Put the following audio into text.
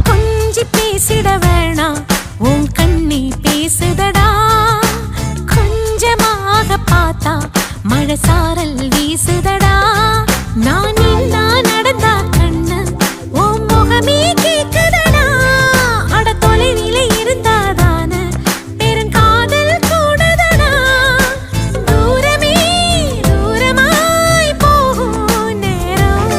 கொஞ்சி பேசிட வேணாம் உன் கண்ணி பேசுதடா கொஞ்சமாக பார்த்தா மழை சாரல் வீசுதடா நான் நின்னா நடந்தா கண்ணு உன் முகமே கேக்குதடா அட தொலைவிலே இருந்தாதான பெருங்காதல் கூடுதடா தூரமே தூரமாய் போகும் நேரம்